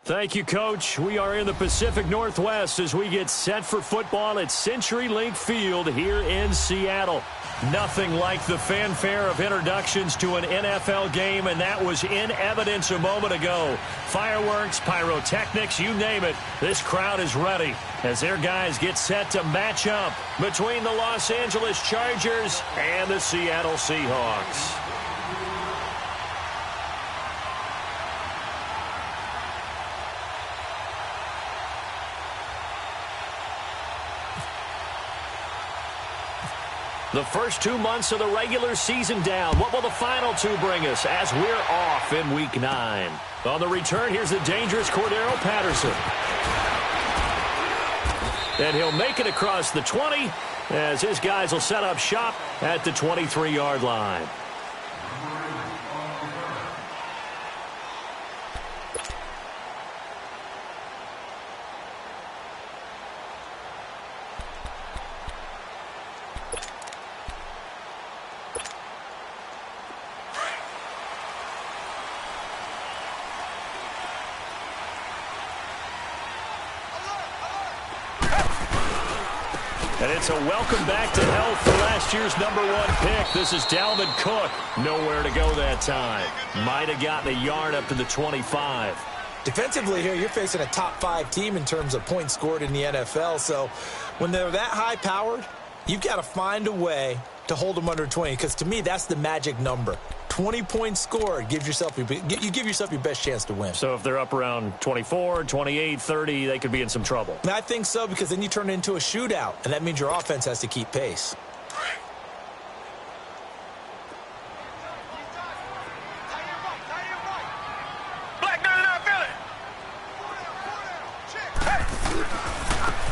Thank you, Coach. We are in the Pacific Northwest as we get set for football at CenturyLink Field here in Seattle. Nothing like the fanfare of introductions to an NFL game, and that was in evidence a moment ago. Fireworks, pyrotechnics, you name it. This crowd is ready as their guys get set to match up between the Los Angeles Chargers and the Seattle Seahawks. The first 2 months of the regular season down. What will the final two bring us as we're off in Week 9? On the return, here's the dangerous Cordero Patterson. And he'll make it across the 20 as his guys will set up shop at the 23-yard line. And it's a welcome back to health for last year's #1 pick. This is Dalvin Cook. Nowhere to go that time. Might have gotten a yard up to the 25. Defensively here, you're facing a top 5 team in terms of points scored in the NFL. So when they're that high-powered, you've got to find a way to hold them under 20. Because to me, that's the magic number. 20 points scored, you give yourself your best chance to win. So if they're up around 24, 28, 30, they could be in some trouble. And I think so, because then you turn it into a shootout, and that means your offense has to keep pace.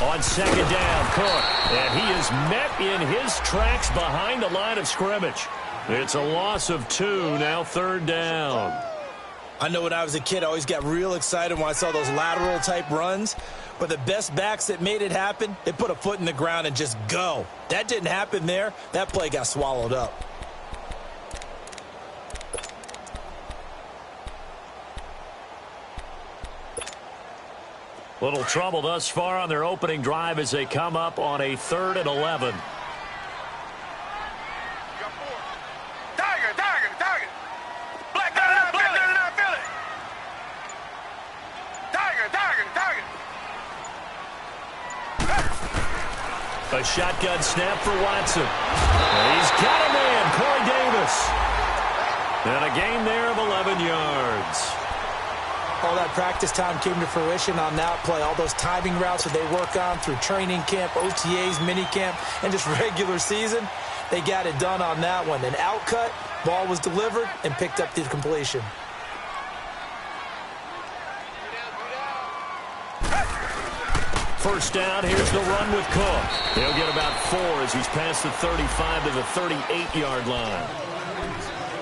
On second down, Cook. And he is met in his tracks behind the line of scrimmage. It's a loss of 2, now third down. I know when I was a kid, I always got real excited when I saw those lateral-type runs. But the best backs that made it happen, they put a foot in the ground and just go. That didn't happen there. That play got swallowed up. Little trouble thus far on their opening drive as they come up on a 3rd and 11. A shotgun snap for Watson. He's got a man, Corey Davis. And a gain there of 11 yards. All that practice time came to fruition on that play. All those timing routes that they work on through training camp, OTAs, minicamp, and just regular season, they got it done on that one. An outcut, ball was delivered, and picked up the completion. First down, here's the run with Cook. He'll get about 4 as he's past the 35 to the 38-yard line.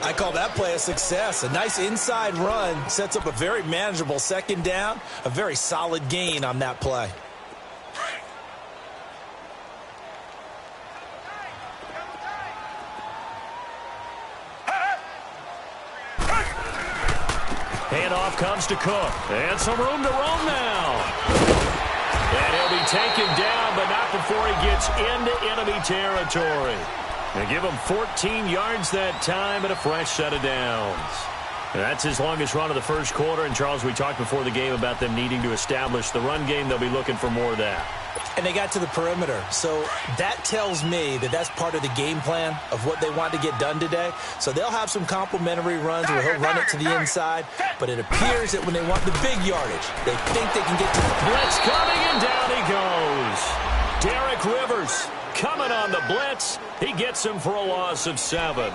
I call that play a success. A nice inside run sets up a very manageable second down, a very solid gain on that play. Handoff comes to Cook. And some room to roam now. And he'll be taken down, but not before he gets into enemy territory. They give him 14 yards that time and a fresh set of downs. That's his longest run of the first quarter. And, Charles, we talked before the game about them needing to establish the run game. They'll be looking for more of that. And they got to the perimeter. So that tells me that that's part of the game plan of what they want to get done today. So they'll have some complimentary runs where he'll run it to the inside. But it appears that when they want the big yardage, they think they can get to the blitz coming, and down he goes. Derek Rivers coming on the blitz. He gets him for a loss of 7.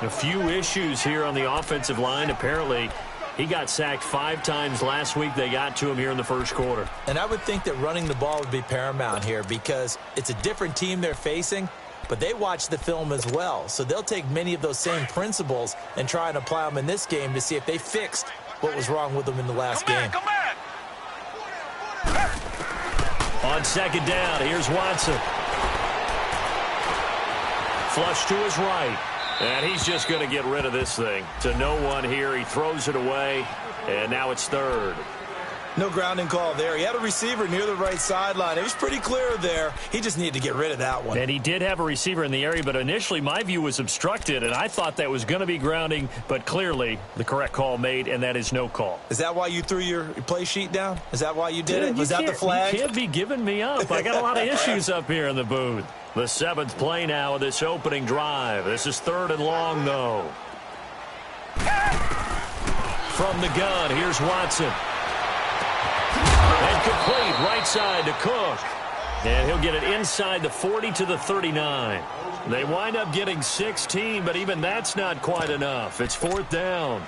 A few issues here on the offensive line. Apparently, he got sacked 5 times last week. They got to him here in the first quarter. And I would think that running the ball would be paramount here because it's a different team they're facing, but they watch the film as well. So they'll take many of those same principles and try and apply them in this game to see if they fixed what was wrong with them in the last game. On second down, here's Watson. Flush to his right. And he's just going to get rid of this thing. To no one here. He throws it away. And now it's 3rd. No grounding call there. He had a receiver near the right sideline. It was pretty clear there. He just needed to get rid of that one. And he did have a receiver in the area, but initially my view was obstructed, and I thought that was going to be grounding, but clearly the correct call made, and that is no call. Is that why you threw your play sheet down? Is that why you did it? Was that the flag? You can't be giving me up. I got a lot of issues up here in the booth. The 7th play now of this opening drive. This is 3rd and long, though. From the gun, here's Watson. And complete right side to Cook. And he'll get it inside the 40 to the 39. They wind up getting 16, but even that's not quite enough. It's 4th down.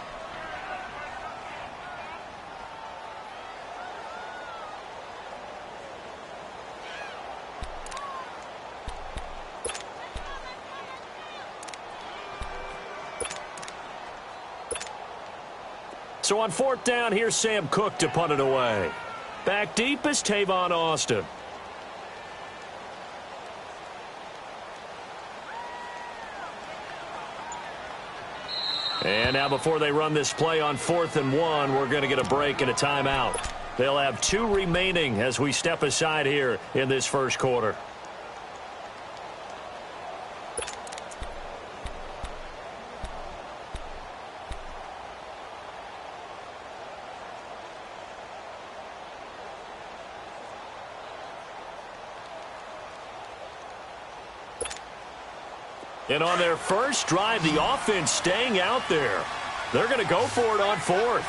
So on 4th down, here's Sam Cook to punt it away. Back deep is Tavon Austin. And now before they run this play on 4th and 1, we're going to get a break and a timeout. They'll have 2 remaining as we step aside here in this first quarter. And on their first drive, the offense staying out there. They're going to go for it on 4th.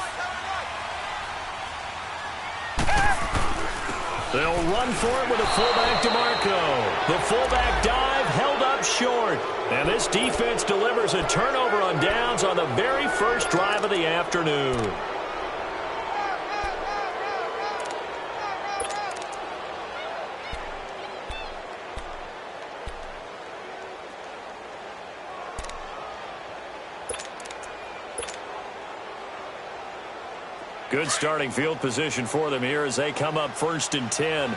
They'll run for it with a fullback DeMarco. The fullback dive held up short. And this defense delivers a turnover on downs on the very first drive of the afternoon. Good starting field position for them here as they come up 1st and 10.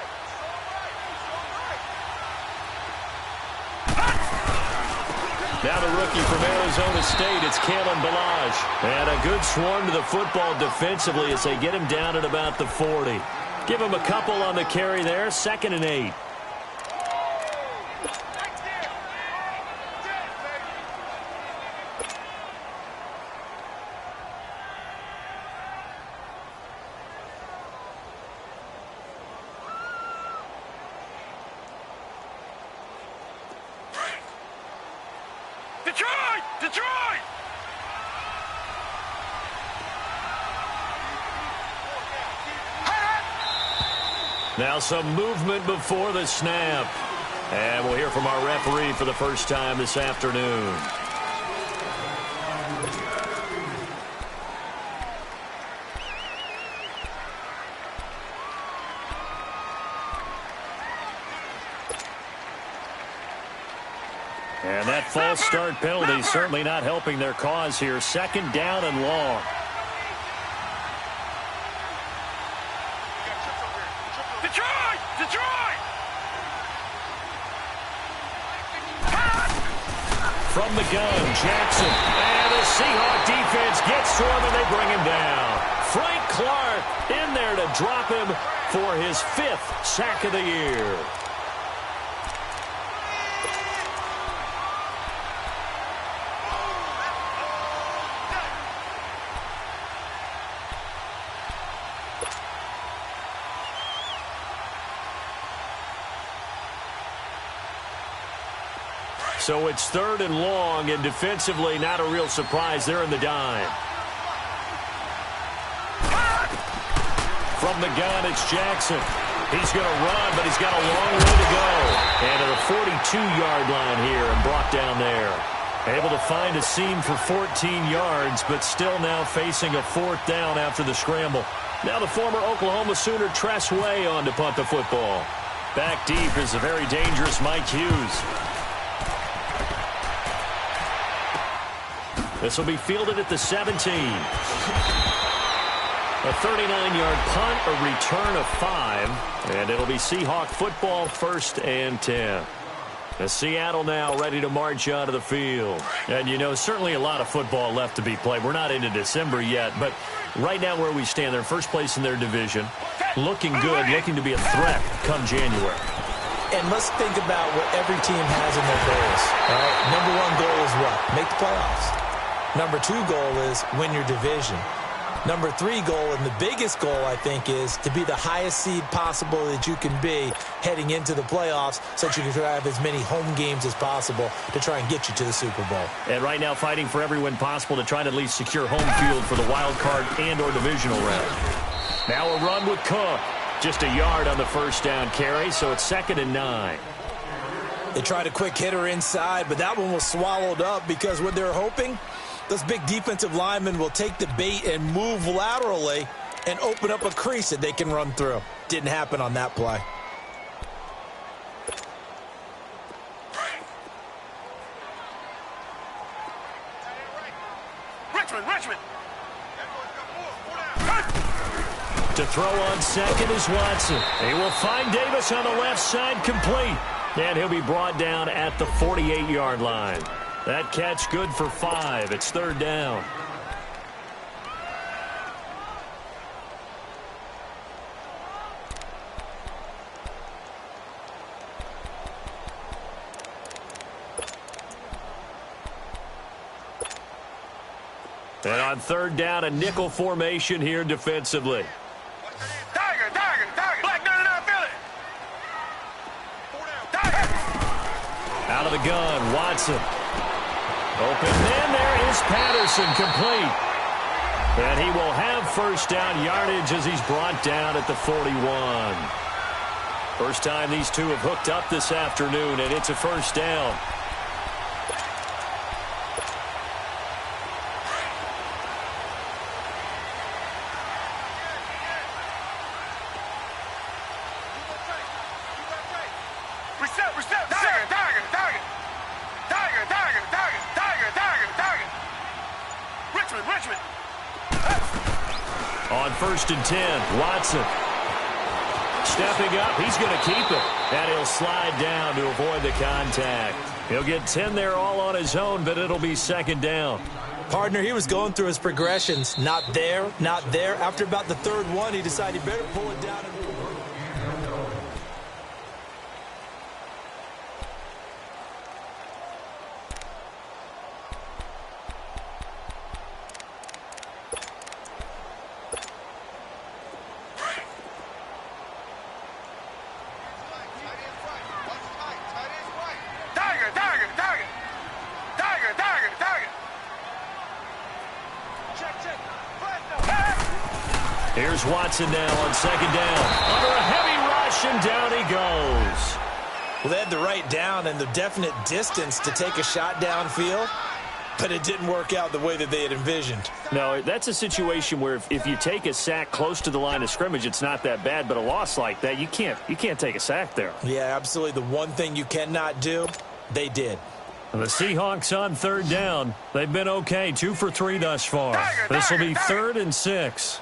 Now the rookie from Arizona State, it's Kalen Ballage. And a good swarm to the football defensively as they get him down at about the 40. Give him a couple on the carry there, 2nd and 8. Detroit! Now some movement before the snap. And we'll hear from our referee for the first time this afternoon. And that false start penalty certainly not helping their cause here. 2nd down and long. Detroit! From the gun, Jackson. And the Seahawk defense gets to him and they bring him down. Frank Clark in there to drop him for his 5th sack of the year. So it's 3rd and long, and defensively not a real surprise. They're in the dime. From the gun, it's Jackson. He's going to run, but he's got a long way to go. And at a 42-yard line here and brought down there. Able to find a seam for 14 yards, but still now facing a 4th down after the scramble. Now the former Oklahoma Sooner Tress Way on to punt the football. Back deep is a very dangerous Mike Hughes. This will be fielded at the 17. A 39-yard punt, a return of 5, and it'll be Seahawk football 1st and 10. Seattle now ready to march onto the field. And, you know, certainly a lot of football left to be played. We're not into December yet, but right now where we stand, they're first place in their division. Looking good, looking to be a threat come January. And let's think about what every team has in their goals. All right? Number one goal is what? Make the playoffs. Number two goal is win your division. Number three goal, and the biggest goal, I think, is to be the highest seed possible that you can be heading into the playoffs so that you can have as many home games as possible to try and get you to the Super Bowl. And right now fighting for every win possible to try to at least secure home field for the wild card and or divisional round. Now a run with Cook. Just a yard on the first down carry, so it's 2nd and 9. They tried a quick hitter inside, but that one was swallowed up because what they're hoping, those big defensive linemen will take the bait and move laterally and open up a crease that they can run through. Didn't happen on that play. Richmond. To throw on second is Watson. He will find Davis on the left side complete. And he'll be brought down at the 48-yard line. That catch good for 5. It's 3rd down. And on 3rd down, a nickel formation here defensively. Tiger. Black 99, Philly. Out of the gun, Watson. Open man, there is Patterson, complete. And he will have first down yardage as he's brought down at the 41. First time these two have hooked up this afternoon, and it's a first down. Richmond. On 1st and 10, Watson. Stepping up, he's going to keep it. And he'll slide down to avoid the contact. He'll get 10 there all on his own, but it'll be 2nd down. Partner, he was going through his progressions. Not there. After about the 3rd one, he decided he better pull it down. Here's Watson now on 2nd down. Under a heavy rush, and down he goes. Well, they had the right down and the definite distance to take a shot downfield, but it didn't work out the way that they had envisioned. No, that's a situation where if you take a sack close to the line of scrimmage, it's not that bad, but a loss like that, you can't take a sack there. Yeah, absolutely. The one thing you cannot do, they did. And the Seahawks on 3rd down. They've been okay, 2 for 3 thus far. This will be 3rd and 6.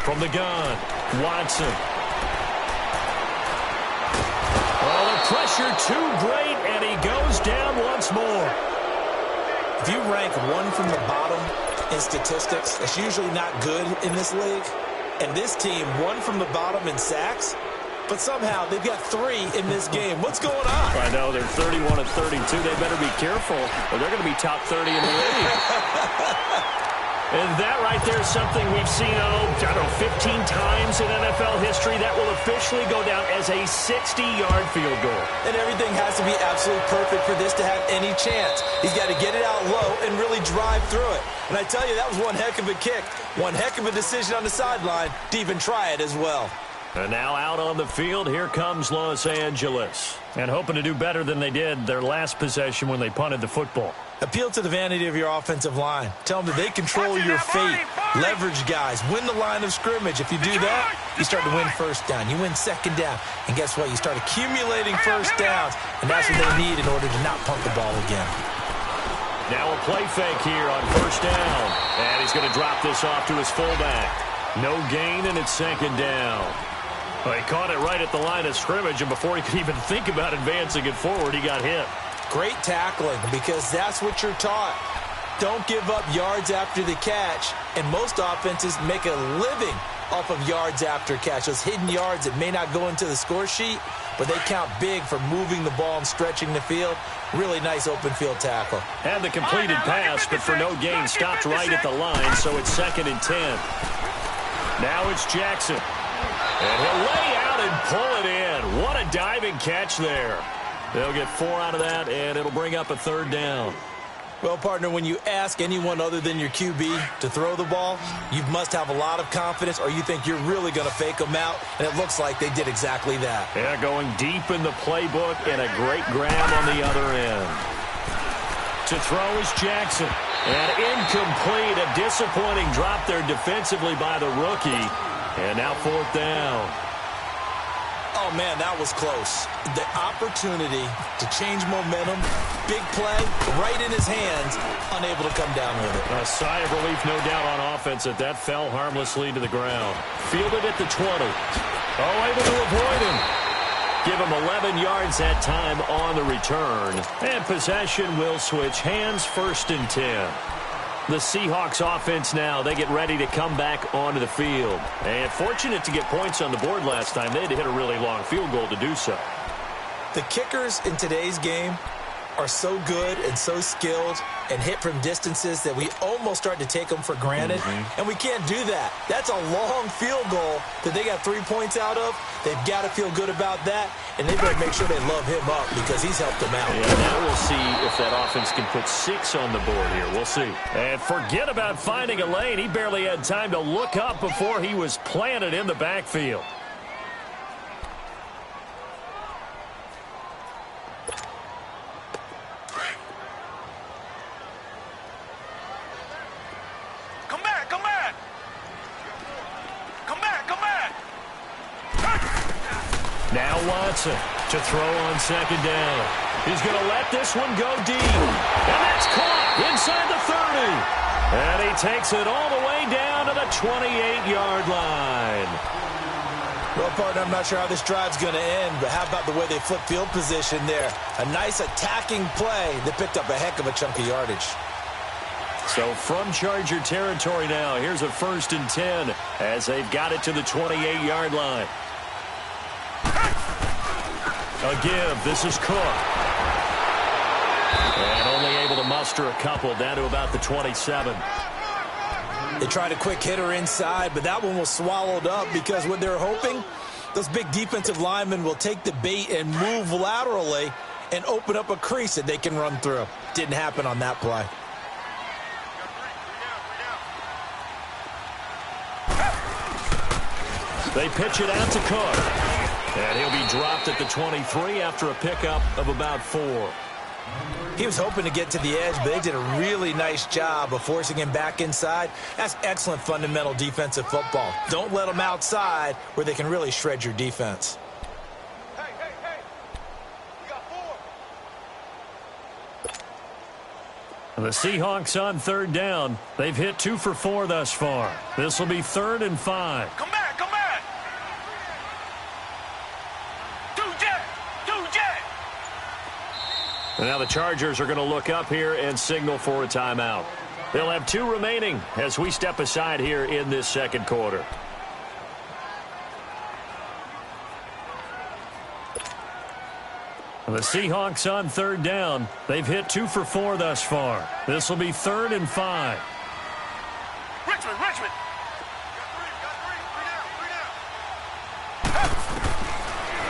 From the gun, Watson. Oh, the pressure too great, and he goes down once more. If you rank one from the bottom in statistics, that's usually not good in this league. And this team, one from the bottom in sacks, but somehow they've got 3 in this game. What's going on? I know, they're 31 and 32. They better be careful, or they're going to be top 30 in the league. And that right there is something we've seen, 15 times in NFL history. That will officially go down as a 60-yard field goal. And everything has to be absolutely perfect for this to have any chance. He's got to get it out low and really drive through it. And I tell you, that was one heck of a kick. One heck of a decision on the sideline to even try it as well. And now out on the field, here comes Los Angeles. And hoping to do better than they did their last possession when they punted the football. Appeal to the vanity of your offensive line. Tell them that they control your fate. Leverage guys. Win the line of scrimmage. If you do that, you start to win first down. You win 2nd down. And guess what? You start accumulating first downs. And that's what they need in order to not punt the ball again. Now a play fake here on 1st down. And he's going to drop this off to his fullback. No gain, and it's 2nd down. Well, he caught it right at the line of scrimmage, and before he could even think about advancing it forward, he got hit. Great tackling, because that's what you're taught. Don't give up yards after the catch, and most offenses make a living off of yards after catch. Those hidden yards that may not go into the score sheet, but they count big for moving the ball and stretching the field. Really nice open field tackle. Had the completed pass, but for no gain, stopped right at the line, so it's 2nd and 10. Now it's Jackson. And he'll lay out and pull it in. What a diving catch there. They'll get 4 out of that, and it'll bring up a 3rd down. Well, partner, when you ask anyone other than your QB to throw the ball, you must have a lot of confidence, or you think you're really going to fake them out, and it looks like they did exactly that. Yeah, going deep in the playbook, and a great grab on the other end. To throw is Jackson. And incomplete, a disappointing drop there defensively by the rookie. And now 4th down. Oh, man, that was close. The opportunity to change momentum, big play, right in his hands, unable to come down with it. A sigh of relief, no doubt, on offense that fell harmlessly to the ground. Fielded at the 20. Oh, able to avoid him. Give him 11 yards that time on the return. And possession will switch hands, 1st and 10. The Seahawks offense now, they get ready to come back onto the field. And fortunate to get points on the board last time. They had to hit a really long field goal to do so. The kickers in today's game are so good and so skilled and hit from distances that we almost start to take them for granted. And we can't do that. That's a long field goal that they got 3 points out of. They've got to feel good about that, and they better make sure they love him up because he's helped them out. Yeah, now we'll see if that offense can put 6 on the board here. We'll see. And forget about finding a lane. He barely had time to look up before he was planted in the backfield. Now Watson to throw on 2nd down. He's going to let this one go deep. And that's caught inside the 30. And he takes it all the way down to the 28-yard line. Well, partner, I'm not sure how this drive's going to end, but how about the way they flip field position there? A nice attacking play that picked up a heck of a chunk of yardage. So from Charger territory now, here's a 1st and 10 as they've got it to the 28-yard line. A give. This is Cook. And only able to muster a couple down to about the 27. They tried a quick hitter inside, but that one was swallowed up because what they're hoping, those big defensive linemen will take the bait and move laterally and open up a crease that they can run through. Didn't happen on that play. They pitch it out to Cook. And he'll be dropped at the 23 after a pickup of about 4. He was hoping to get to the edge, but they did a really nice job of forcing him back inside. That's excellent fundamental defensive football. Don't let them outside where they can really shred your defense. Hey, we got 4. The Seahawks on 3rd down. They've hit 2 for 4 thus far. This will be 3rd and 5. Come back. And now the Chargers are going to look up here and signal for a timeout. They'll have 2 remaining as we step aside here in this 2nd quarter. The Seahawks on 3rd down. They've hit 2 for 4 thus far. This will be 3rd and 5. Richmond.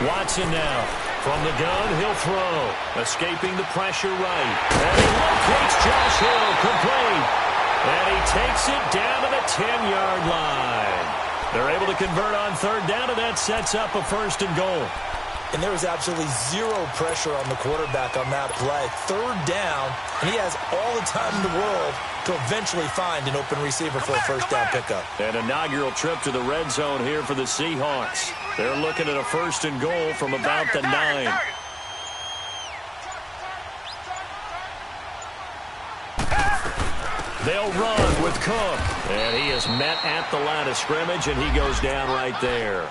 Watson now. From the gun, he'll throw. Escaping the pressure right. And he locates Josh Hill, complete. And he takes it down to the 10-yard line. They're able to convert on 3rd down, and that sets up a 1st and goal. And there was absolutely zero pressure on the quarterback on that play. 3rd down, and he has all the time in the world to eventually find an open receiver for a 1st down pickup. An inaugural trip to the red zone here for the Seahawks. They're looking at a 1st and goal from about the 9. They'll run with Cook. And he is met at the line of scrimmage, and he goes down right there.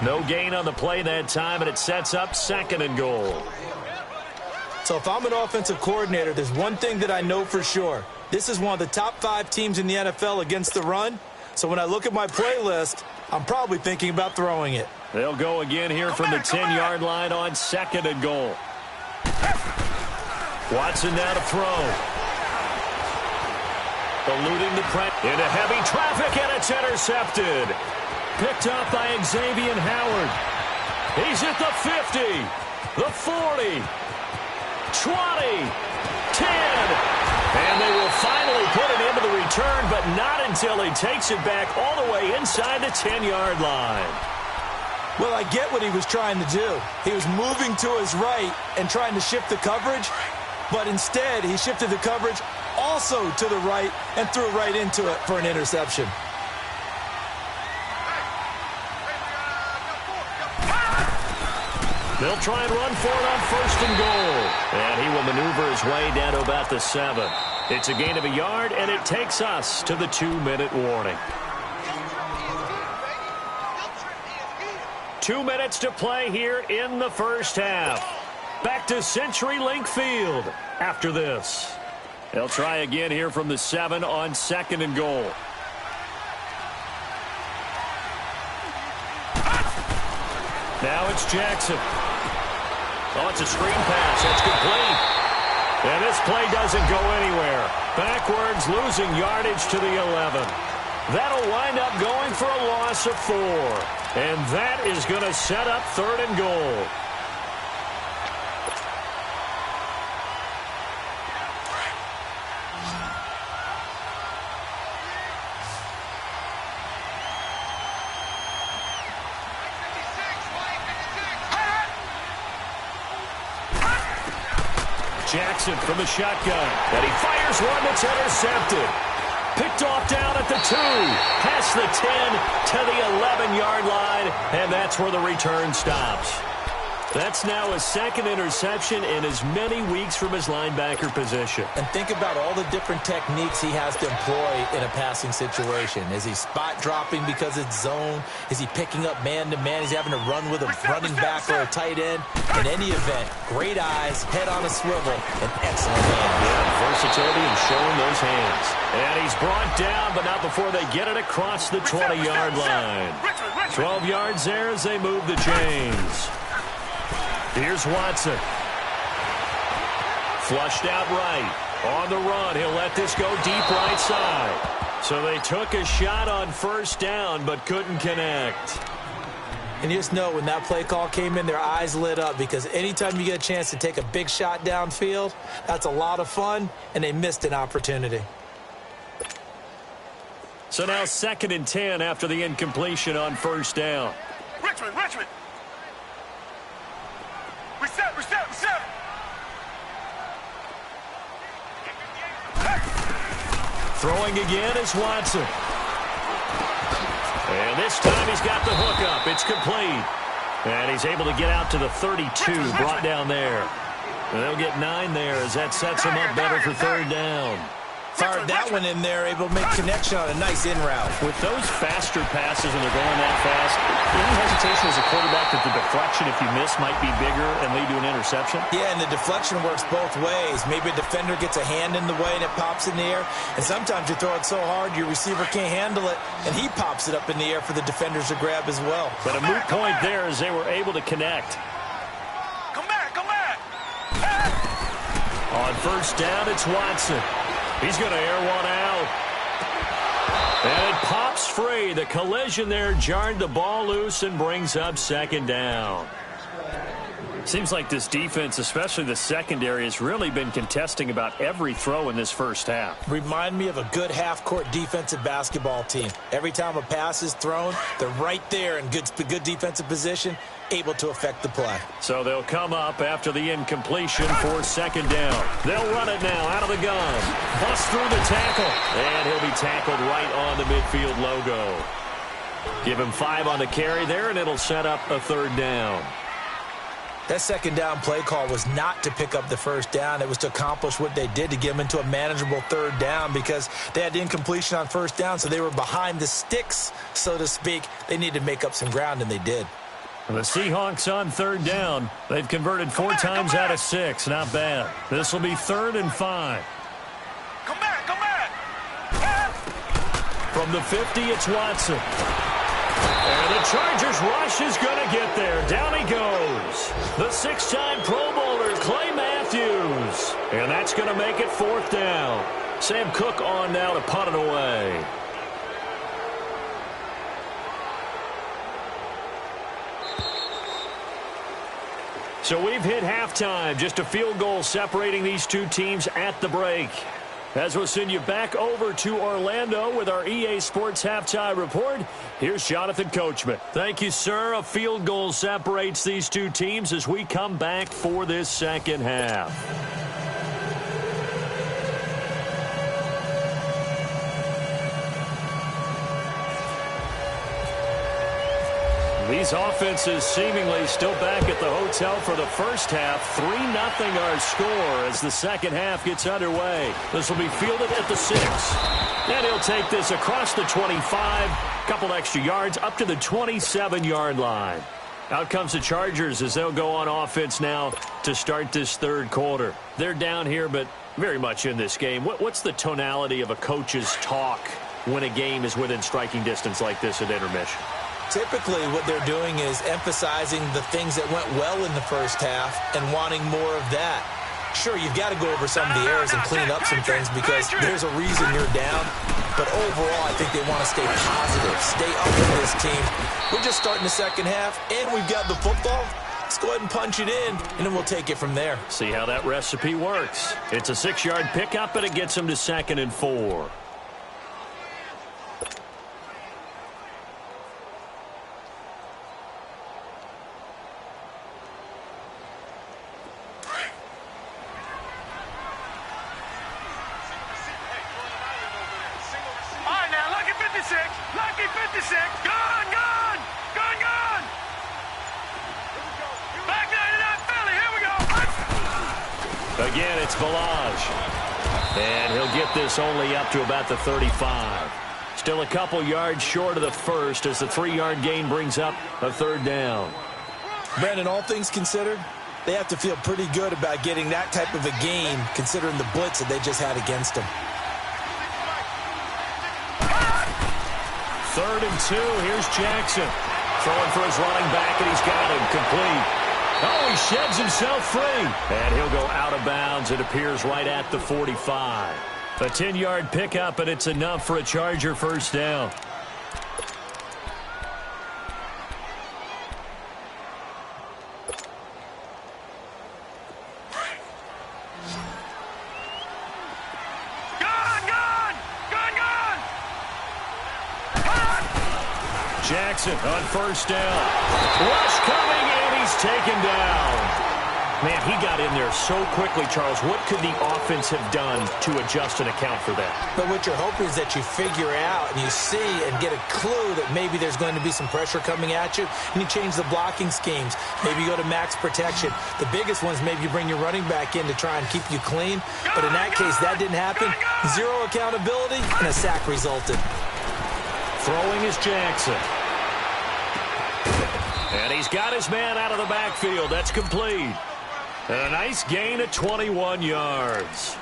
No gain on the play that time, and it sets up 2nd and goal. So if I'm an offensive coordinator, there's one thing that I know for sure. This is one of the top 5 teams in the NFL against the run. So when I look at my playlist, I'm probably thinking about throwing it. They'll go again here from the 10-yard line on 2nd and goal. Watson now to throw. Eluding the press into heavy traffic, and it's intercepted. Picked up by Xavier Howard. He's at the 50, the 40, 20, 10. And they will finally put it into the return, but not until he takes it back all the way inside the 10-yard line. Well, I get what he was trying to do. He was moving to his right and trying to shift the coverage, but instead he shifted the coverage also to the right and threw right into it for an interception. They'll try and run for it on 1st and goal. And he will maneuver his way down to about the 7. It's a gain of a yard, and it takes us to the 2-minute warning. 2 minutes to play here in the first half. Back to CenturyLink Field after this. They'll try again here from the 7 on 2nd and goal. Now it's Jackson. Oh, it's a screen pass. That's complete. And this play doesn't go anywhere. Backwards, losing yardage to the 11. That'll wind up going for a loss of 4. And that is going to set up 3rd and goal. Jackson from the shotgun. And he fires one that's intercepted. Picked off down at the 2. Past the 10 to the 11-yard line. And that's where the return stops. That's now his 2nd interception in as many weeks from his linebacker position. And think about all the different techniques he has to employ in a passing situation. Is he spot dropping because it's zone? Is he picking up man-to-man? He's having to run with a running back or a tight end. In any event, great eyes, head on a swivel, and excellent hands. Yeah, versatility and showing those hands. And he's brought down, but not before they get it across the 20-yard line. 12 yards there as they move the chains. Here's Watson. Flushed out right. On the run, he'll let this go deep right side. So they took a shot on 1st down, but couldn't connect. And you just know when that play call came in, their eyes lit up, because anytime you get a chance to take a big shot downfield, that's a lot of fun, and they missed an opportunity. So now 2nd and 10 after the incompletion on 1st down. Richmond! Reset! Throwing again is Watson. And this time he's got the hook up. It's complete. And he's able to get out to the 32, brought down there. And they'll get 9 there as that sets him up better for 3rd down. Fired that one in there, able to make connection on a nice in route. With those faster passes and they're going that fast, any hesitation as a quarterback that the deflection, if you miss, might be bigger and lead to an interception? Yeah, and the deflection works both ways. Maybe a defender gets a hand in the way and it pops in the air. And sometimes you throw it so hard your receiver can't handle it, and he pops it up in the air for the defenders to grab as well. But a moot point there as they were able to connect. Come back! On 1st down, it's Watson. He's going to air one out. And it pops free. The collision there jarred the ball loose and brings up 2nd down. Seems like this defense, especially the secondary, has really been contesting about every throw in this first half. Remind me of a good half-court defensive basketball team. Every time a pass is thrown, they're right there in good defensive position, able to affect the play. So they'll come up after the incompletion for 2nd down. They'll run it now out of the gun. Bust through the tackle. And he'll be tackled right on the midfield logo. Give him 5 on the carry there, and it'll set up a 3rd down. That second down play call was not to pick up the first down. It was to accomplish what they did, to get them into a manageable third down, because they had incompletion on first down, so they were behind the sticks, so to speak. They needed to make up some ground, and they did. The Seahawks on third down. They've converted 4 times out of 6. Not bad. This will be 3rd and 5. Come back. From the 50, it's Watson. And the Chargers rush is going to get there. Down he goes. The 6-time Pro Bowler, Clay Matthews. And that's going to make it 4th down. Sam Cook on now to punt it away. So we've hit halftime. Just a field goal separating these two teams at the break. As we'll send you back over to Orlando with our EA Sports Halftime Report, here's Jonathan Coachman. Thank you, sir. A field goal separates these two teams as we come back for this second half. These offenses seemingly still back at the hotel for the first half. 3-0 our score as the second half gets underway. This will be fielded at the 6. And he'll take this across the 25. Couple extra yards up to the 27-yard line. Out comes the Chargers as they'll go on offense now to start this third quarter. They're down here, but very much in this game. What's the tonality of a coach's talk when a game is within striking distance like this at intermission? Typically, what they're doing is emphasizing the things that went well in the first half and wanting more of that. Sure, you've got to go over some of the errors and clean up some things because there's a reason you're down. But overall, I think they want to stay positive, stay up with this team. We're just starting the second half, and we've got the football. Let's go ahead and punch it in, and then we'll take it from there. See how that recipe works. It's a 6-yard pickup, and it gets them to 2nd and 4. Lucky 56. Gone. Back 99 Philly. Here we go. Again, it's Balaj. And he'll get this only up to about the 35. Still a couple yards short of the first as the 3-yard gain brings up a 3rd down. Brandon, all things considered, they have to feel pretty good about getting that type of a gain considering the blitz that they just had against them. 3rd and 2. Here's Jackson. Throwing for his running back, and he's got him complete. Oh, he sheds himself free. And he'll go out of bounds. It appears right at the 45. A 10-yard pickup, and it's enough for a Charger first down. Jackson on first down. Rush coming, and he's taken down. Man, he got in there so quickly, Charles. What could the offense have done to adjust and account for that? But what you're hoping is that you figure out and you see and get a clue that maybe there's going to be some pressure coming at you, and you change the blocking schemes. Maybe you go to max protection. The biggest ones, maybe you bring your running back in to try and keep you clean. But in that case, that didn't happen. Zero accountability, and a sack resulted. Throwing is Jackson. And he's got his man out of the backfield. That's complete. And a nice gain of 21 yards.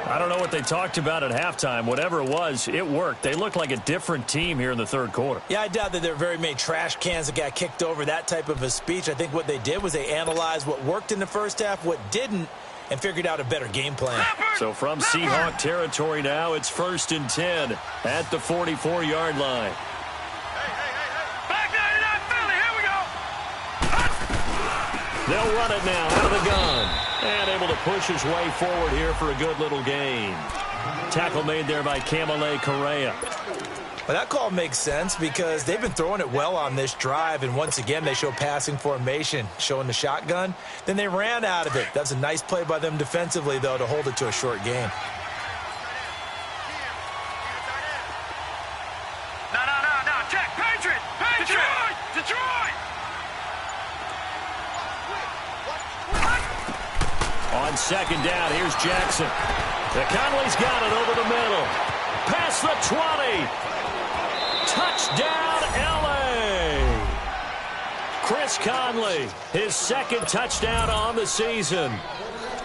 I don't know what they talked about at halftime. Whatever it was, it worked. They look like a different team here in the third quarter. Yeah, I doubt that there are very many trash cans that got kicked over, that type of a speech. I think what they did was they analyzed what worked in the first half, what didn't, and figured out a better game plan. So from Seahawk territory now, it's 1st and 10 at the 44-yard line. They'll run it now out of the gun. And able to push his way forward here for a good little gain. Tackle made there by Kamale Correa. Well, that call makes sense because they've been throwing it well on this drive, and once again they show passing formation, showing the shotgun. Then they ran out of it. That's a nice play by them defensively, though, to hold it to a short game. No. Check. Patriot. Detroit. On second down, here's Jackson. Conley's got it over the middle. Past the 20. Touchdown, L.A. Chris Conley, his second touchdown on the season.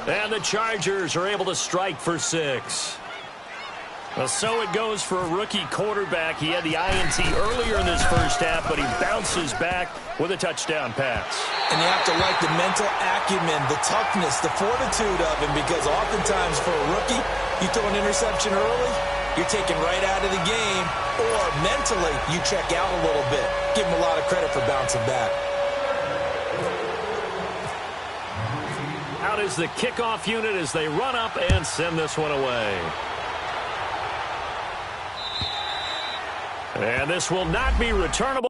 And the Chargers are able to strike for 6. Well, so it goes for a rookie quarterback. He had the INT earlier in this first half, but he bounces back with a touchdown pass. And you have to like the mental acumen, the toughness, the fortitude of him, because oftentimes for a rookie, you throw an interception early, you're taken right out of the game, or mentally you check out a little bit. Give him a lot of credit for bouncing back. Out is the kickoff unit as they run up and send this one away. And this will not be returnable.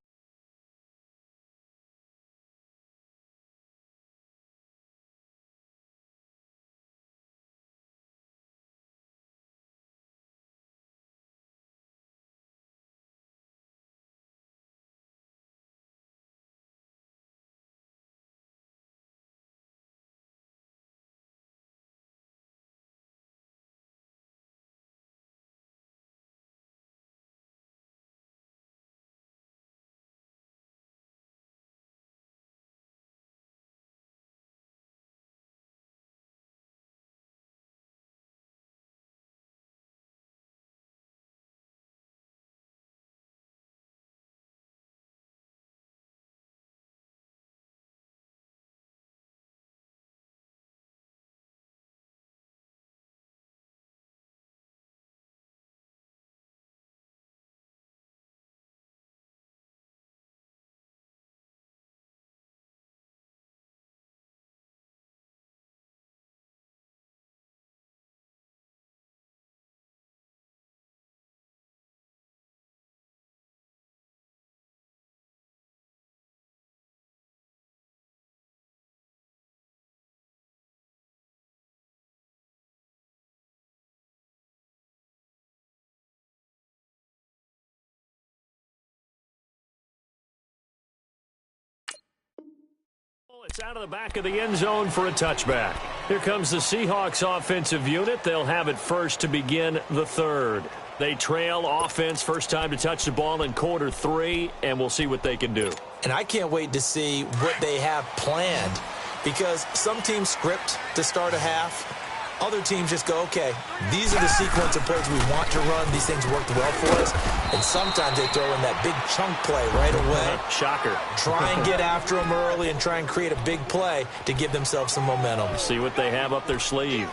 It's out of the back of the end zone for a touchback. Here comes the Seahawks offensive unit. They'll have it first to begin the third. They trail offense, first time to touch the ball in quarter 3, and we'll see what they can do. And I can't wait to see what they have planned, because some teams script to start a half. Other teams just go, okay, these are the sequence of plays we want to run. These things worked well for us. And sometimes they throw in that big chunk play right away. Shocker. Try and get after them early and try and create a big play to give themselves some momentum. See what they have up their sleeve.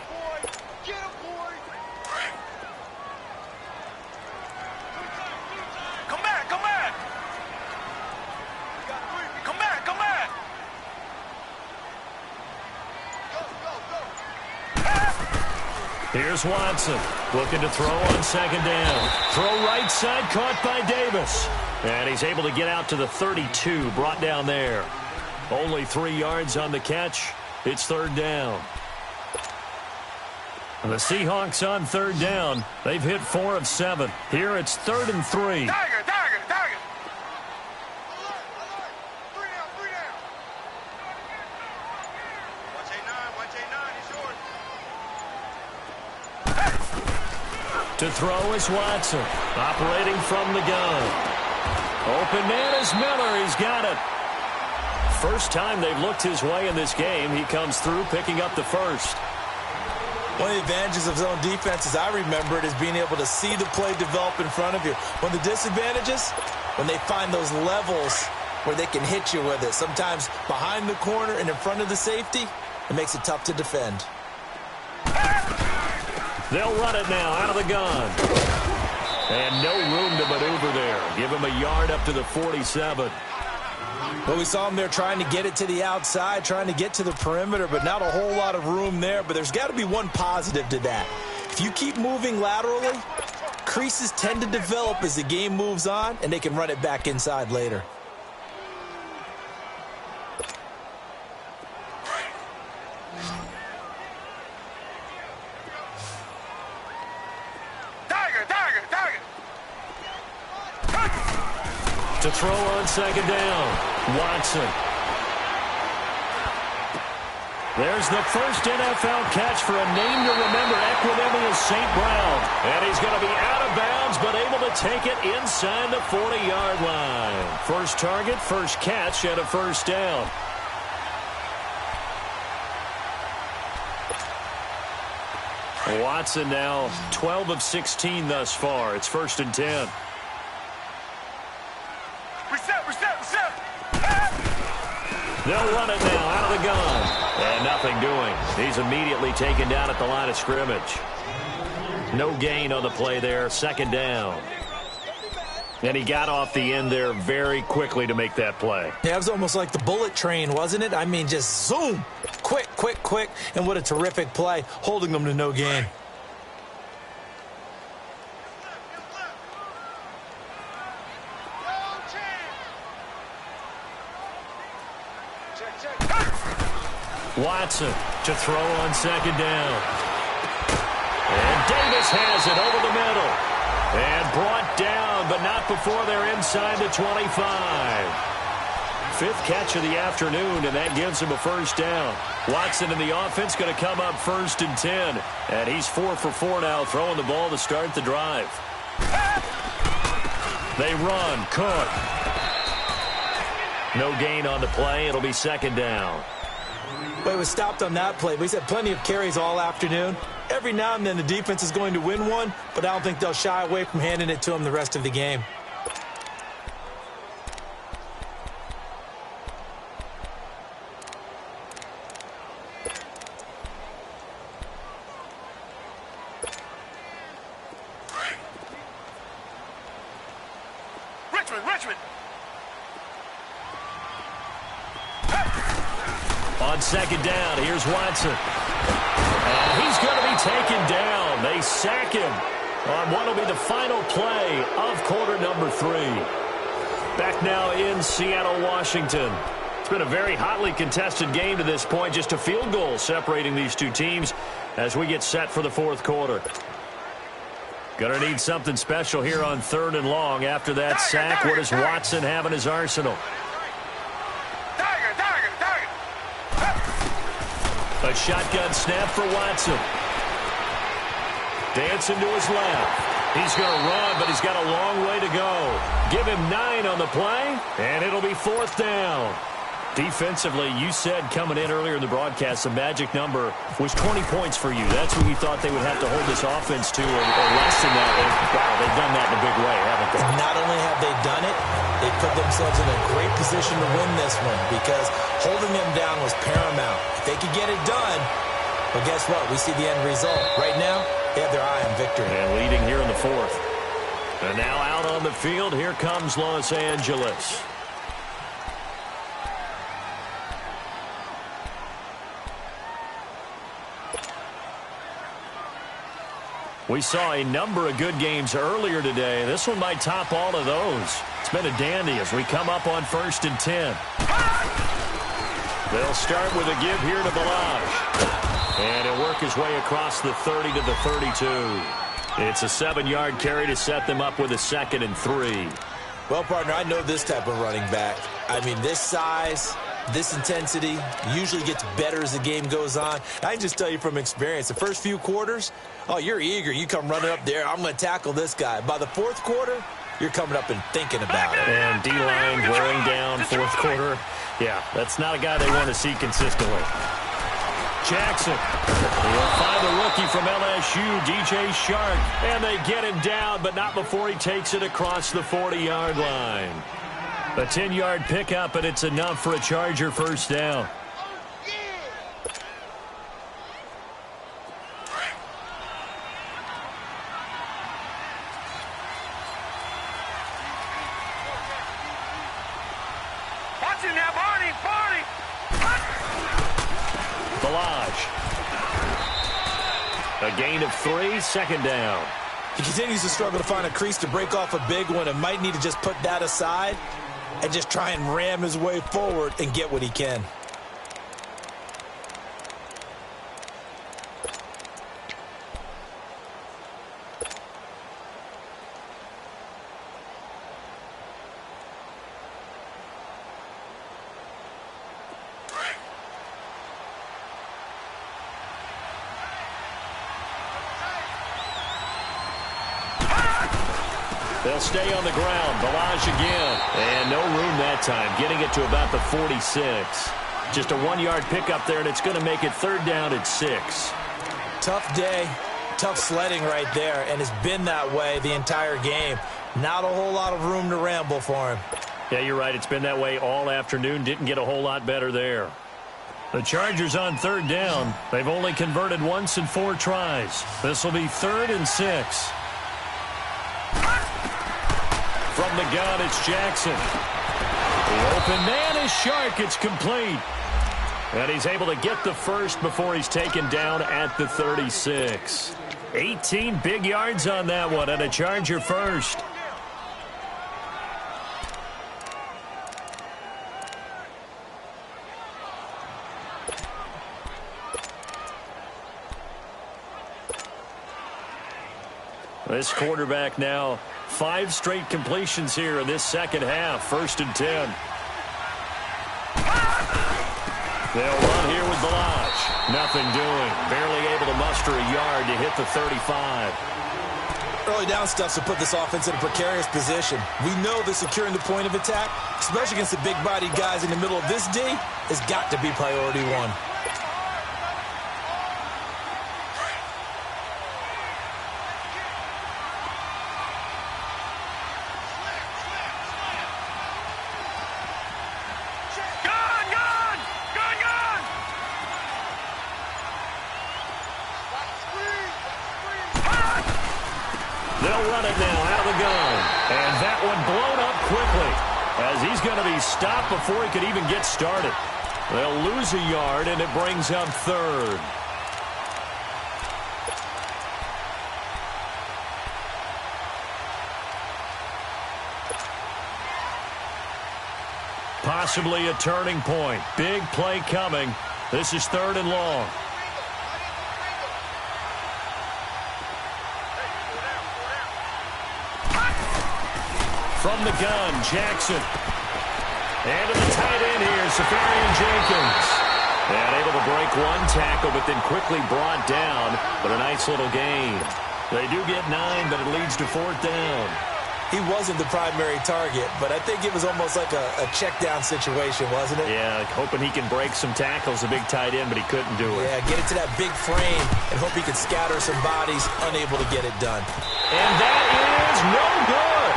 Come back, come back. Come back, come back. Here's Watson, looking to throw on second down. Throw right side, caught by Davis. And he's able to get out to the 32, brought down there. Only 3 yards on the catch. It's third down. And the Seahawks on third down. They've hit 4 of 7. Here it's 3rd and 3. Tiger. To throw is Watson, operating from the gun. Open man is Miller. He's got it. First time they've looked his way in this game. He comes through, picking up the first. One of the advantages of zone defense, as I remember it, is being able to see the play develop in front of you. One of the disadvantages, when they find those levels where they can hit you with it, sometimes behind the corner and in front of the safety, it makes it tough to defend. They'll run it now out of the gun. And no room to maneuver there. Give him a yard up to the 47. Well, we saw him there trying to get it to the outside, trying to get to the perimeter, but not a whole lot of room there. But there's got to be one positive to that. If you keep moving laterally, creases tend to develop as the game moves on, and they can run it back inside later. To throw on second down, Watson. There's the first NFL catch for a name to remember, Equinemius St. Brown. And he's going to be out of bounds, but able to take it inside the 40-yard line. First target, first catch, and a first down. Watson now 12 of 16 thus far. It's 1st and 10. Reset. They'll run it now out of the gun. And nothing doing. He's immediately taken down at the line of scrimmage. No gain on the play there. 2nd down. And he got off the end there very quickly to make that play. Yeah, it was almost like the bullet train, wasn't it? I mean, just zoom. Quick. And what a terrific play, holding them to no gain. Watson to throw on 2nd down. And Davis has it over the middle. And brought down, but not before they're inside the 25. 5th catch of the afternoon, and that gives him a first down. Watson in the offense going to come up 1st and 10. And he's 4 for 4 now, throwing the ball to start the drive. They run. Cook. No gain on the play. It'll be 2nd down. Well, he was stopped on that play, but he's had plenty of carries all afternoon. Every now and then the defense is going to win one, but I don't think they'll shy away from handing it to him the rest of the game. Richmond. On 2nd down, here's Watson. And he's going to be taken down. They sack him on what will be the final play of quarter number 3. Back now in Seattle, Washington. It's been a very hotly contested game to this point. Just a field goal separating these two teams as we get set for the 4th quarter. Going to need something special here on 3rd and long. After that sack, what does Watson have in his arsenal? A shotgun snap for Watson. Dancing to his left. He's going to run, but he's got a long way to go. Give him 9 on the play, and it'll be 4th down. Defensively, you said coming in earlier in the broadcast, the magic number was 20 points for you. That's what you thought they would have to hold this offense to, or less than that. And, wow, they've done that in a big way, haven't they? Not only have they done it, they put themselves in a great position to win this one because holding them down was paramount. If they could get it done, well, guess what? We see the end result. Right now, they have their eye on victory. And leading here in the 4th. And now out on the field, here comes Los Angeles. We saw a number of good games earlier today. This one might top all of those. It's been a dandy as we come up on 1st and 10. They'll start with a give here to Balaj. And he'll work his way across the 30 to the 32. It's a 7-yard carry to set them up with a 2nd and 3. Well, partner, I know this type of running back. I mean, this size, this intensity usually gets better as the game goes on. I can just tell you from experience, the first few quarters, oh, you're eager. You come running up there. I'm going to tackle this guy. By the 4th quarter, you're coming up and thinking about it. And D-line wearing down 4th quarter. Yeah, that's not a guy they want to see consistently. Jackson will find the rookie from LSU, DJ Shark. And they get him down, but not before he takes it across the 40-yard line. A 10-yard pickup, and it's enough for a Charger first down. A gain of 3, 2nd down. He continues to struggle to find a crease to break off a big one and might need to just put that aside and just try and ram his way forward and get what he can. They'll stay on the ground. Balaj again. And no room that time, getting it to about the 46. Just a 1-yard pickup there, and it's going to make it third down at 6. Tough day, tough sledding right there, and it's been that way the entire game. Not a whole lot of room to ramble for him. Yeah, you're right. It's been that way all afternoon. Didn't get a whole lot better there. The Chargers on third down. They've only converted once in 4 tries. This will be 3rd and 6. From the gun, it's Jackson. The open man is Shark. It's complete. And he's able to get the first before he's taken down at the 36. 18 big yards on that one, and a Charger first. This quarterback now 5 straight completions here in this second half. 1st and 10. They'll run here with Balaj. Nothing doing. Barely able to muster a yard to hit the 35. Early down stuff to put this offense in a precarious position. We know that securing the point of attack, especially against the big-bodied guys in the middle of this D, has got to be priority 1. They'll run it now out of the gun. And that one blown up quickly as he's going to be stopped before he could even get started. They'll lose a yard, and it brings up 3rd. Possibly a turning point. Big play coming. This is 3rd and long. From the gun, Jackson. And to the tight end here, Safarian Jenkins. And able to break 1 tackle, but then quickly brought down. But a nice little gain. They do get 9, but it leads to 4th down. He wasn't the primary target, but I think it was almost like a check-down situation, wasn't it? Yeah, hoping he can break some tackles, a big tight end, but he couldn't do it. Yeah, get it to that big frame and hope he could scatter some bodies, unable to get it done. And that is no good.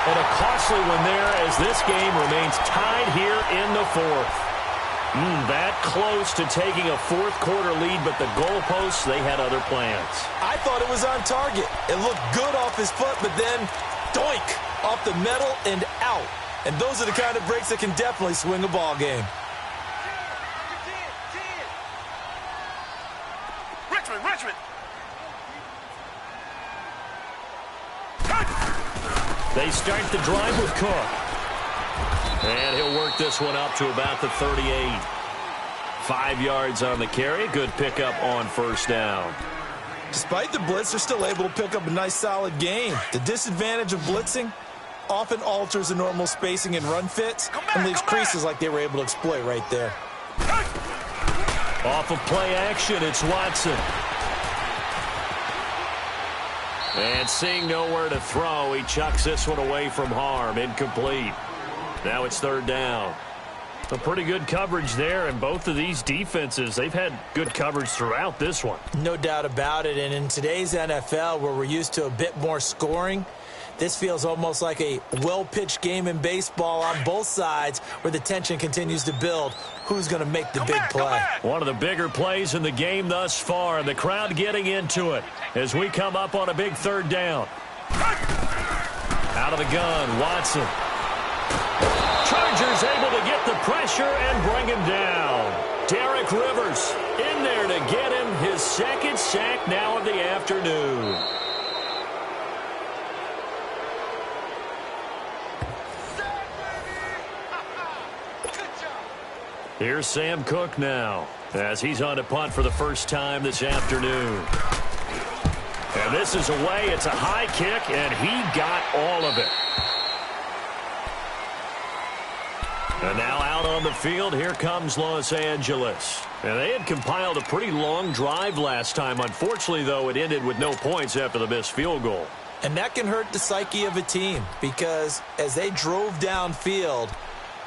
And a costly one there as this game remains tied here in the 4th. That close to taking a 4th quarter lead, but the goalposts, they had other plans. I thought it was on target. It looked good off his foot, but then doink, off the metal and out. And those are the kind of breaks that can definitely swing a ball game. Richmond. They start the drive with Cook. And he'll work this one up to about the 38. 5 yards on the carry. Good pickup on 1st down. Despite the blitz, they're still able to pick up a nice, solid gain. The disadvantage of blitzing often alters the normal spacing and run fits and leaves creases like they were able to exploit right there. Off of play action, it's Watson. And seeing nowhere to throw, he chucks this one away from harm. Incomplete. Now it's 3rd down. A pretty good coverage there, and both of these defenses, they've had good coverage throughout this one. No doubt about it, and in today's NFL, where we're used to a bit more scoring, this feels almost like a well-pitched game in baseball on both sides where the tension continues to build. Who's going to make the big play? One of the bigger plays in the game thus far, and the crowd getting into it as we come up on a big 3rd down. Out of the gun, Watson. Chargers able to get the pressure and bring him down. Derek Rivers in there to get him his 2nd sack now of the afternoon. Here's Sam Cook now as he's on to punt for the first time this afternoon. And this is away. It's a high kick, and he got all of it. And now out on the field, here comes Los Angeles. And they had compiled a pretty long drive last time. Unfortunately, though, it ended with no points after the missed field goal. And that can hurt the psyche of a team because as they drove downfield,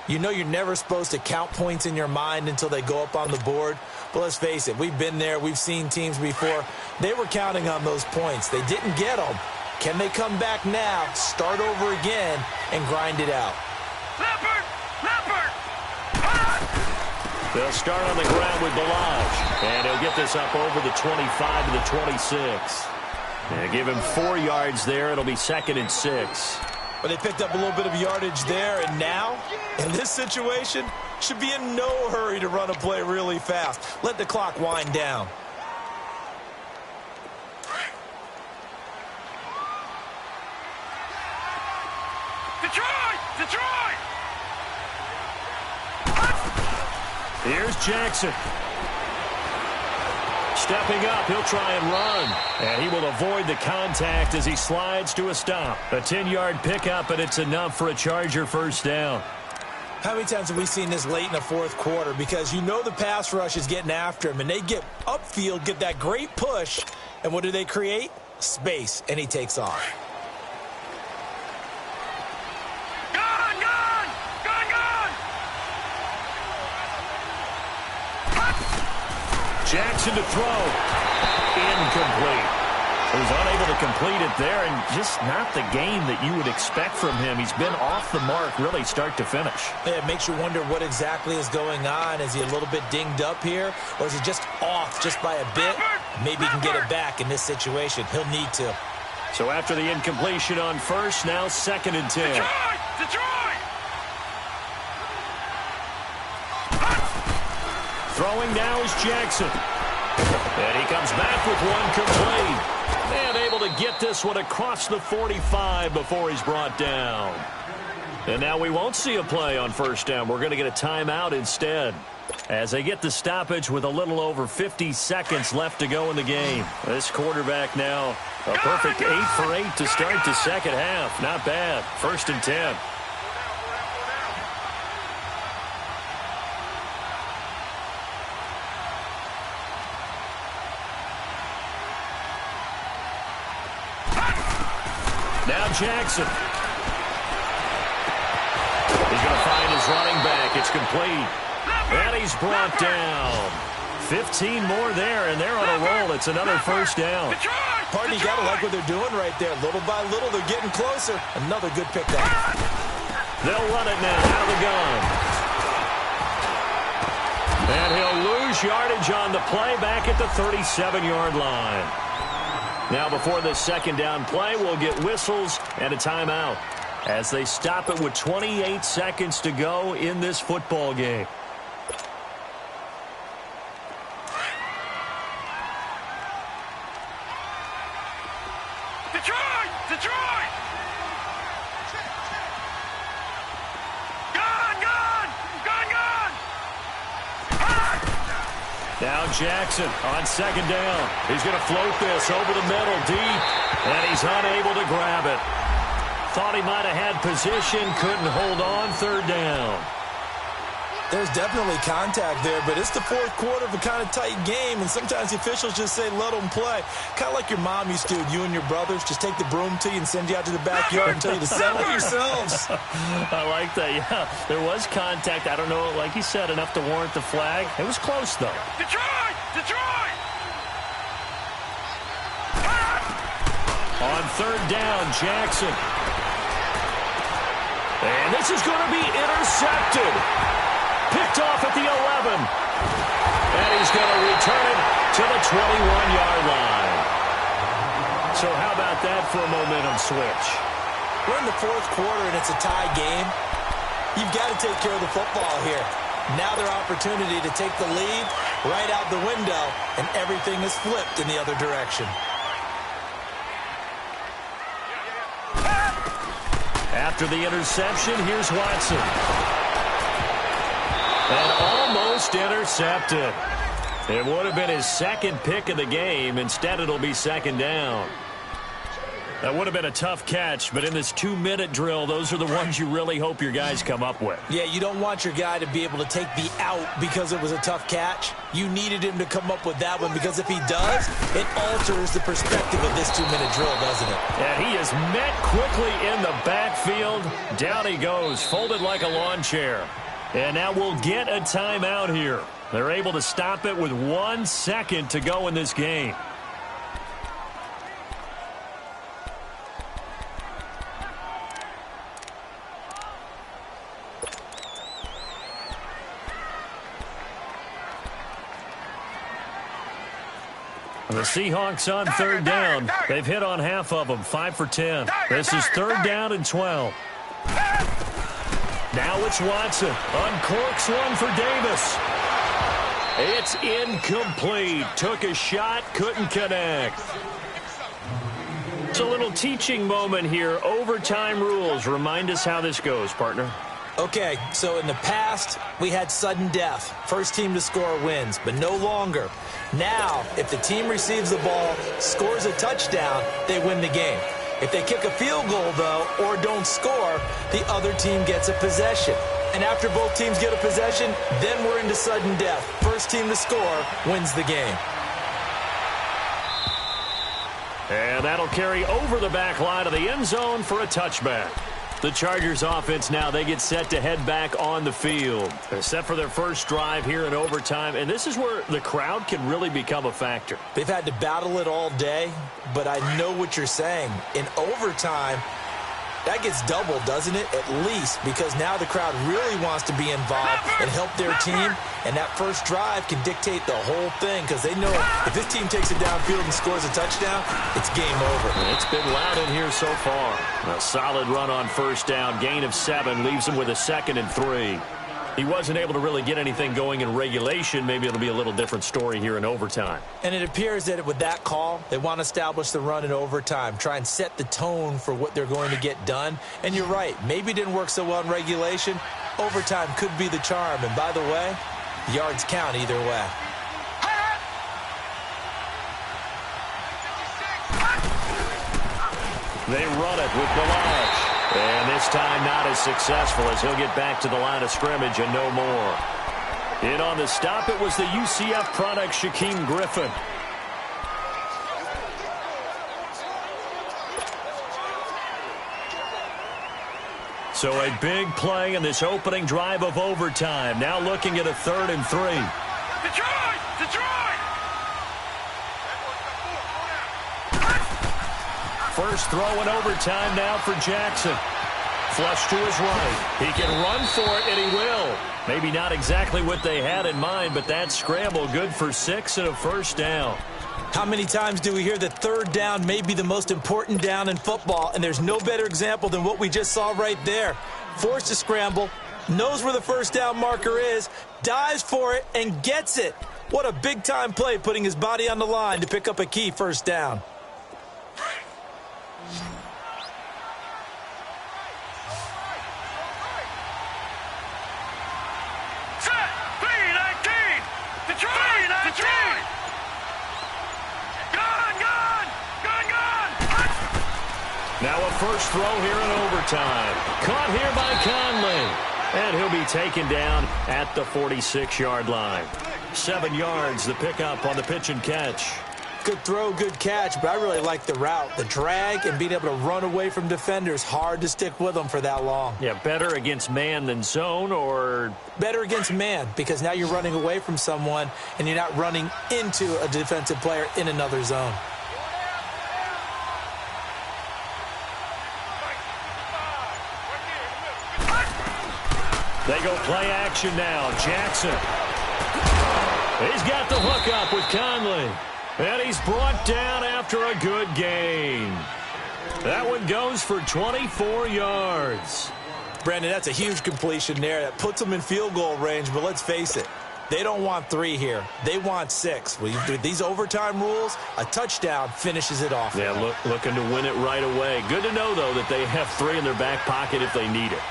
you know you're never supposed to count points in your mind until they go up on the board. But let's face it, we've been there. We've seen teams before. They were counting on those points. They didn't get them. Can they come back now, start over again, and grind it out? They'll start on the ground with Balaj. And he'll get this up over the 25 to the 26. And give him 4 yards there. It'll be 2nd and 6. But they picked up a little bit of yardage there, and now, in this situation, should be in no hurry to run a play really fast. Let the clock wind down. Detroit! Here's Jackson. Stepping up, he'll try and run. And he will avoid the contact as he slides to a stop. A 10-yard pickup, and it's enough for a Charger first down. How many times have we seen this late in the fourth quarter? Because you know the pass rush is getting after him, and they get upfield, get that great push, and what do they create? Space, and he takes off. Jackson to throw. Incomplete. He was unable to complete it there, and just not the game that you would expect from him. He's been off the mark really start to finish. Yeah, it makes you wonder what exactly is going on. Is he a little bit dinged up here, or is he just off just by a bit? Maybe he can get it back in this situation. He'll need to. So after the incompletion on first, now 2nd and 10. Detroit! Throwing now is Jackson. And he comes back with one complete. And able to get this one across the 45 before he's brought down. And now we won't see a play on first down. We're going to get a timeout instead, as they get the stoppage with a little over 50 seconds left to go in the game. This quarterback now a perfect 8 for 8 to start the second half. Not bad. 1st and 10. Now Jackson. He's going to find his running back. It's complete. And he's brought down. 15 more there, and they're on a roll. It's another first down. Pardon, you got to like what they're doing right there. Little by little, they're getting closer. Another good pickup. They'll run it now out of the gun. And he'll lose yardage on the play back at the 37-yard line. Now before this second down play, we'll get whistles and a timeout as they stop it with 28 seconds to go in this football game. Detroit! Now Jackson on second down. He's going to float this over the middle deep, and he's unable to grab it. Thought he might have had position, couldn't hold on. 3rd down. There's definitely contact there, but it's the fourth quarter of a kind of tight game, and sometimes the officials just say, let them play. Kind of like your mom used to, you and your brothers, just take the broom to you and send you out to the backyard and tell you to settle yourselves. I like that, yeah. There was contact. I don't know, like you said, enough to warrant the flag. It was close, though. Detroit! On 3rd down, Jackson. And this is going to be intercepted. Picked off at the 11. And he's going to return it to the 21-yard line. So how about that for a momentum switch? We're in the fourth quarter, and it's a tie game. You've got to take care of the football here. Now their opportunity to take the lead right out the window, and everything is flipped in the other direction. After the interception, here's Watson. And almost intercepted. It would have been his second pick of the game. Instead, it'll be 2nd down. That would have been a tough catch, but in this 2-minute drill, those are the ones you really hope your guys come up with. Yeah, you don't want your guy to be able to take the out because it was a tough catch. You needed him to come up with that one because if he does, it alters the perspective of this 2-minute drill, doesn't it? And he is met quickly in the backfield. Down he goes, folded like a lawn chair. And now we'll get a timeout here. They're able to stop it with 1 second to go in this game. The Seahawks on third down. They've hit on half of them, 5 for 10. This is third down and 12. Now it's Watson. Uncorks one for Davis. It's incomplete. Took a shot, couldn't connect. It's a little teaching moment here. Overtime rules. Remind us how this goes, partner. Okay, so in the past, we had sudden death. First team to score wins, but no longer. Now, if the team receives the ball, scores a touchdown, they win the game. If they kick a field goal, though, or don't score, the other team gets a possession. And after both teams get a possession, then we're into sudden death. First team to score wins the game. And that'll carry over the back line of the end zone for a touchback. The Chargers offense now, they get set to head back on the field. They're set for their first drive here in overtime, and this is where the crowd can really become a factor. They've had to battle it all day, but I know what you're saying. In overtime, that gets doubled, doesn't it? At least, because now the crowd really wants to be involved and help their team, and that first drive can dictate the whole thing because they know if this team takes it downfield and scores a touchdown, it's game over. It's been loud in here so far. A solid run on first down, gain of 7, leaves him with a 2nd and 3. He wasn't able to really get anything going in regulation. Maybe it'll be a little different story here in overtime. And it appears that with that call, they want to establish the run in overtime, try and set the tone for what they're going to get done. And you're right, maybe it didn't work so well in regulation. Overtime could be the charm. And by the way, yards count either way. They run it with Balaj. And this time not as successful as he'll get back to the line of scrimmage and no more. In on the stop, it was the UCF product, Shaquem Griffin. So a big play in this opening drive of overtime. Now looking at a 3rd and 3. Detroit! Detroit! First throw in overtime now for Jackson. Flush to his right. He can run for it, and he will. Maybe not exactly what they had in mind, but that scramble good for 6 and a first down. How many times do we hear that third down may be the most important down in football, and there's no better example than what we just saw right there. Forced to scramble, knows where the first down marker is, dives for it, and gets it. What a big-time play, putting his body on the line to pick up a key first down. Now a first throw here in overtime. Caught here by Conley. And he'll be taken down at the 46-yard line. 7 yards, the pickup on the pitch and catch. Good throw, good catch, but I really like the route. The drag and being able to run away from defenders. Hard to stick with them for that long. Yeah, better against man than zone, or? Better against man, because now you're running away from someone and you're not running into a defensive player in another zone. They go play action now. Jackson. He's got the hook up with Conley. And he's brought down after a good gain. That one goes for 24 yards. Brandon, that's a huge completion there. That puts them in field goal range, but let's face it. They don't want 3 here. They want 6. With these overtime rules, a touchdown finishes it off. Yeah, looking to win it right away. Good to know, though, that they have 3 in their back pocket if they need it.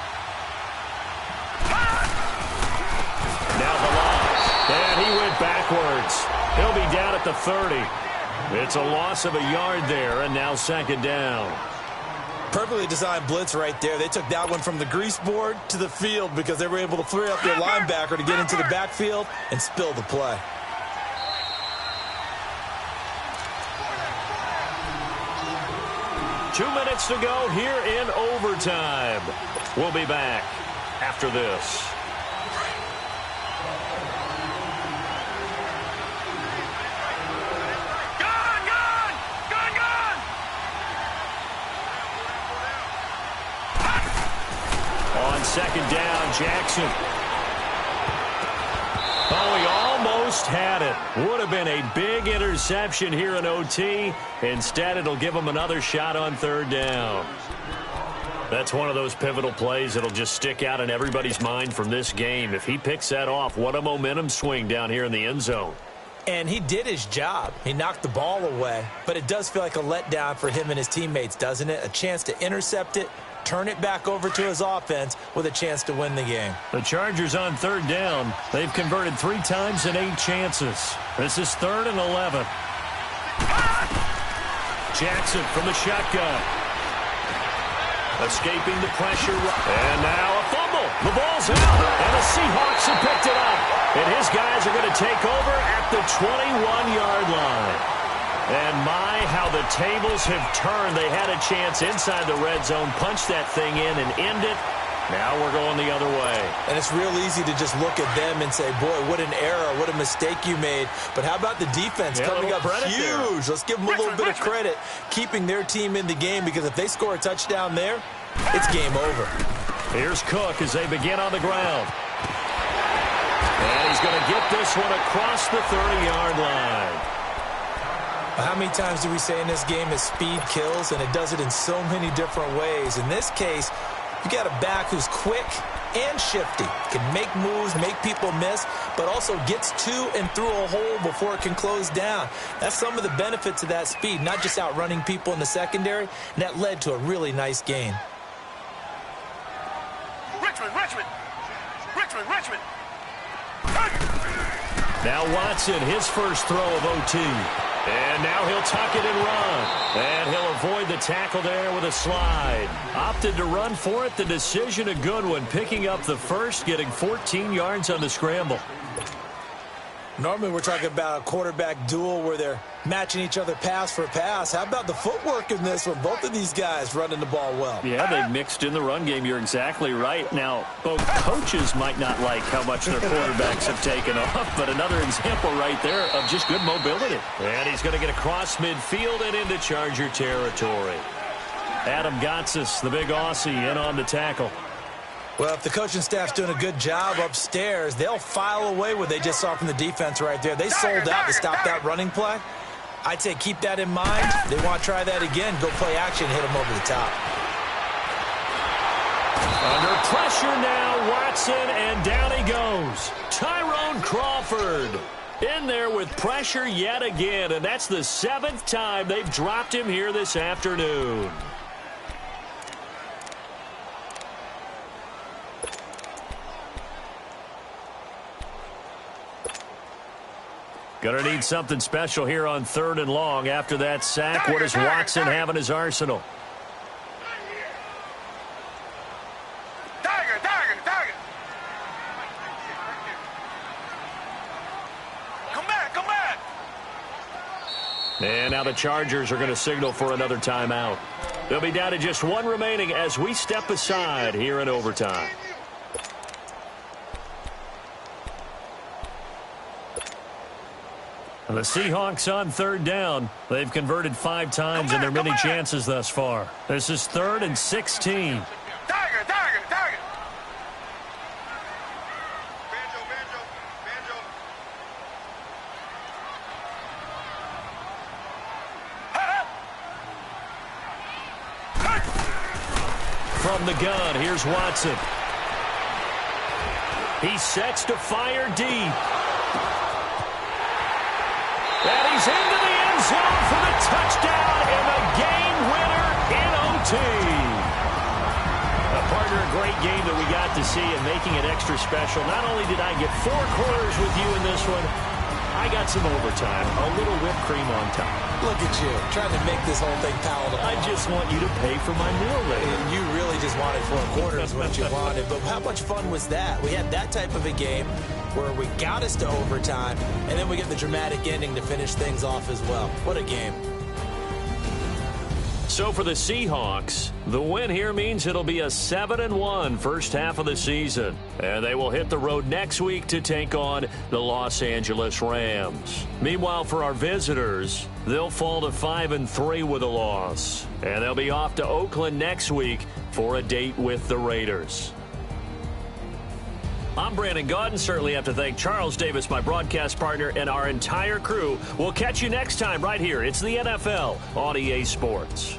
Now Balaj. And he went backwards. He'll be down at the 30. It's a loss of a yard there, and now second down. Perfectly designed blitz right there. They took that one from the grease board to the field because they were able to free up their linebacker to get into the backfield and spill the play. Two minutes to go here in overtime. We'll be back after this. Second down, Jackson. Oh, he almost had it. Would have been a big interception here in OT. Instead, it'll give him another shot on third down. That's one of those pivotal plays that'll just stick out in everybody's mind from this game. If he picks that off, what a momentum swing down here in the end zone. And he did his job. He knocked the ball away. But it does feel like a letdown for him and his teammates, doesn't it? A chance to intercept it, turn it back over to his offense with a chance to win the game. The Chargers on third down. They've converted 3 times in 8 chances. This is 3rd and 11. Jackson from the shotgun. Escaping the pressure. And now a fumble. The ball's out. And the Seahawks have picked it up. And his guys are going to take over at the 21-yard line. And my, how the tables have turned. They had a chance inside the red zone, punch that thing in and end it. Now we're going the other way. And it's real easy to just look at them and say, boy, what an error, what a mistake you made. But how about the defense coming up huge? Let's give them a little bit of credit, keeping their team in the game, because if they score a touchdown there, it's game over. Here's Cook as they begin on the ground. And he's going to get this one across the 30-yard line. How many times do we say in this game that speed kills, and it does it in so many different ways? In this case, you got a back who's quick and shifty, can make moves, make people miss, but also gets to and through a hole before it can close down. That's some of the benefits of that speed, not just outrunning people in the secondary, and that led to a really nice gain. Richmond. Now Watson, his first throw of OT. And now he'll tuck it and run. And he'll avoid the tackle there with a slide. Opted to run for it. The decision a good one. Picking up the first, getting 14 yards on the scramble. Normally we're talking about a quarterback duel where they're matching each other pass for pass. How about the footwork in this one? Both of these guys running the ball well. Yeah, they mixed in the run game. You're exactly right. Now, both coaches might not like how much their quarterbacks have taken off, but another example right there of just good mobility. And he's going to get across midfield and into Charger territory. Adam Gotsis, the big Aussie, in on the tackle. Well, if the coaching staff's doing a good job upstairs, they'll file away what they just saw from the defense right there. They sold out to stop that running play. I'd say keep that in mind. They want to try that again. Go play action, hit them over the top. Under pressure now, Watson, and down he goes. Tyrone Crawford in there with pressure yet again, and that's the 7th time they've dropped him here this afternoon. Going to need something special here on 3rd and long after that sack. What does Watson have in his arsenal? Tiger. Come back. And now the Chargers are going to signal for another timeout. They'll be down to just 1 remaining as we step aside here in overtime. The Seahawks on 3rd down. They've converted 5 times in their many chances thus far. This is 3rd and 16. Tiger. From the gun, here's Watson. He sets to fire deep. And he's into the end zone for the touchdown and the game winner in OT. Partner, a great game that we got to see and making it extra special. Not only did I get 4 quarters with you in this one, I I got some overtime, a little whipped cream on top. Look at you, trying to make this whole thing palatable. I just want you to pay for my meal later. You really just wanted 4 quarters what you wanted. But how much fun was that? We had that type of a game where we got us to overtime, and then we get the dramatic ending to finish things off as well. What a game. So for the Seahawks, the win here means it'll be a 7-1 first half of the season. And they will hit the road next week to take on the Los Angeles Rams. Meanwhile, for our visitors, they'll fall to 5-3 with a loss. And they'll be off to Oakland next week for a date with the Raiders. I'm Brandon Gaudin. Certainly have to thank Charles Davis, my broadcast partner, and our entire crew. We'll catch you next time right here. It's the NFL on EA Sports.